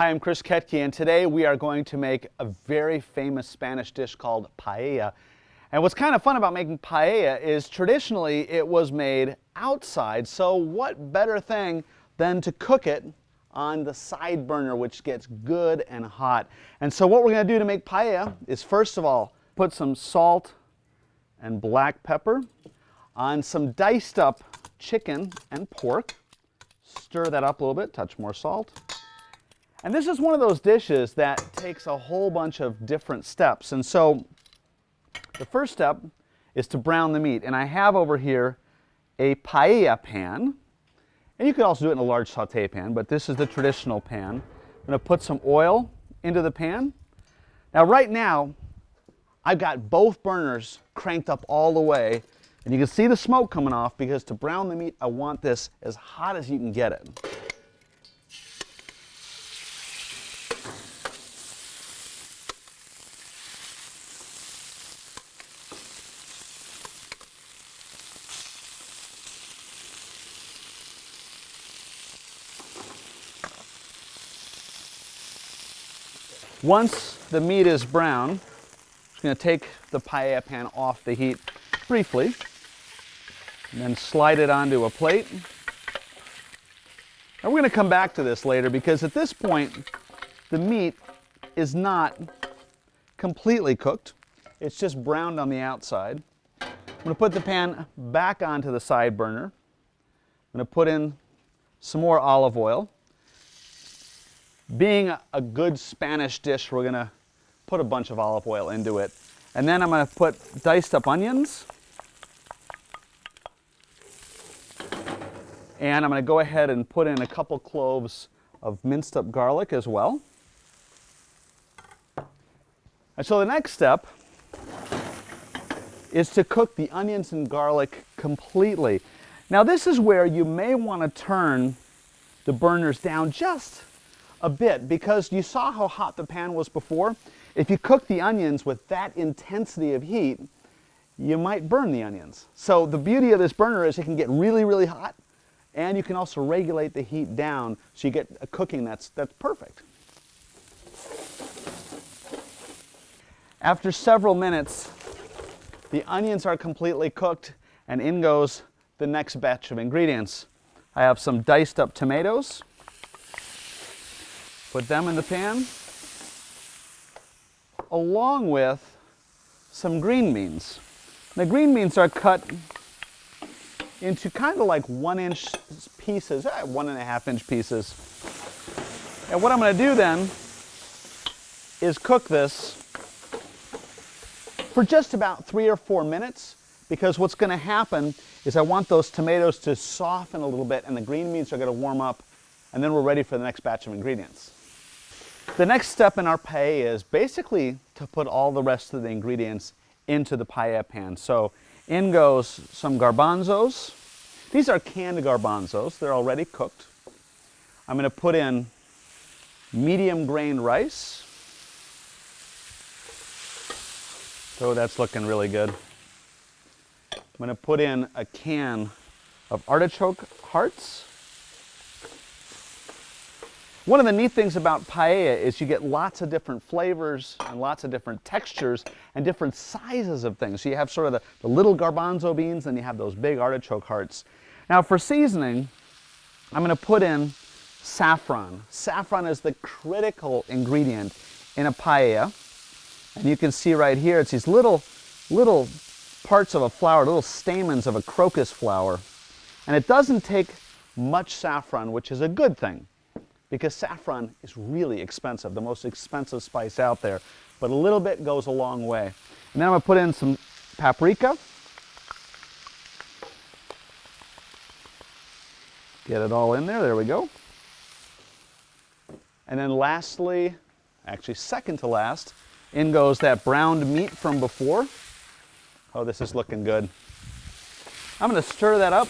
Hi, I'm Chris Ketke, and today we are going to make a very famous Spanish dish called paella. And what's kind of fun about making paella is traditionally it was made outside, so what better thing than to cook it on the side burner, which gets good and hot. And so what we're going to do to make paella is, first of all, put some salt and black pepper on some diced up chicken and pork. Stir that up a little bit, touch more salt. And this is one of those dishes that takes a whole bunch of different steps. And so the first step is to brown the meat. And I have over here a paella pan. And you could also do it in a large saute pan, but this is the traditional pan. I'm going to put some oil into the pan. Now right now, I've got both burners cranked up all the way. And you can see the smoke coming off because to brown the meat, I want this as hot as you can get it. Once the meat is brown, I'm just going to take the paella pan off the heat briefly, and then slide it onto a plate. And we're going to come back to this later because at this point, the meat is not completely cooked. It's just browned on the outside. I'm going to put the pan back onto the side burner. I'm going to put in some more olive oil. Being a good Spanish dish, we're going to put a bunch of olive oil into it. And then I'm going to put diced up onions. And I'm going to go ahead and put in a couple cloves of minced up garlic as well. And so the next step is to cook the onions and garlic completely. Now this is where you may want to turn the burners down just a bit because you saw how hot the pan was before. If you cook the onions with that intensity of heat, you might burn the onions. So the beauty of this burner is it can get really, really hot, and you can also regulate the heat down so you get a cooking that's perfect. After several minutes, the onions are completely cooked, and in goes the next batch of ingredients. I have some diced up tomatoes. Put them in the pan, along with some green beans. The green beans are cut into kind of like 1-inch pieces, 1.5-inch pieces. And what I'm going to do then is cook this for just about 3 or 4 minutes, because what's going to happen is I want those tomatoes to soften a little bit and the green beans are going to warm up, and then we're ready for the next batch of ingredients. The next step in our paella is basically to put all the rest of the ingredients into the paella pan. So in goes some garbanzos. These are canned garbanzos. They're already cooked. I'm going to put in medium grain rice. So that's looking really good. I'm going to put in a can of artichoke hearts. One of the neat things about paella is you get lots of different flavors and lots of different textures and different sizes of things. So you have sort of the little garbanzo beans and you have those big artichoke hearts. Now for seasoning, I'm going to put in saffron. Saffron is the critical ingredient in a paella. And you can see right here, it's these little parts of a flower, little stamens of a crocus flower. And it doesn't take much saffron, which is a good thing, because saffron is really expensive, the most expensive spice out there. But a little bit goes a long way. And then I'm going to put in some paprika. Get it all in there we go. And then lastly, actually second to last, in goes that browned meat from before. Oh, this is looking good. I'm going to stir that up.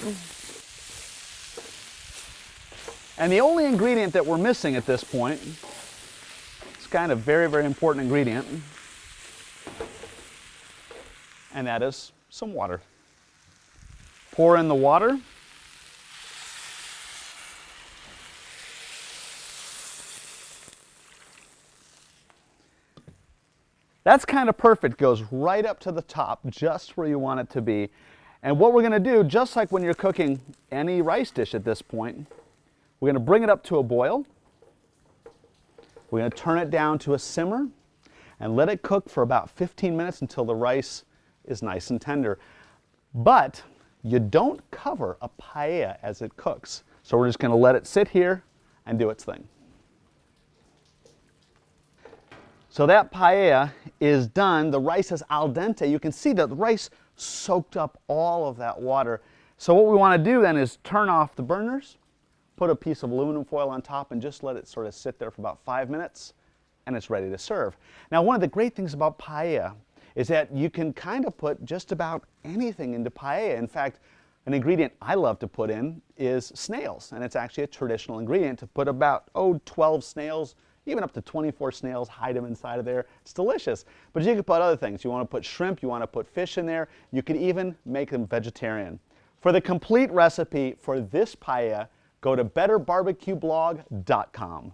And the only ingredient that we're missing at this point, it's kind of very, very important ingredient, and that is some water. Pour in the water. That's kind of perfect. Goes right up to the top, just where you want it to be. And what we're going to do, just like when you're cooking any rice dish at this point, we're going to bring it up to a boil. We're going to turn it down to a simmer and let it cook for about 15 minutes until the rice is nice and tender. But you don't cover a paella as it cooks. So we're just going to let it sit here and do its thing. So that paella is done. The rice is al dente. You can see that the rice soaked up all of that water. So what we want to do then is turn off the burners, put a piece of aluminum foil on top, and just let it sort of sit there for about 5 minutes, and it's ready to serve. Now, one of the great things about paella is that you can kind of put just about anything into paella. In fact, an ingredient I love to put in is snails, and it's actually a traditional ingredient to put about, 12 snails, even up to 24 snails, hide them inside of there. It's delicious. But you can put other things. You want to put shrimp, you want to put fish in there. You could even make them vegetarian. For the complete recipe for this paella, go to betterbarbecueblog.com.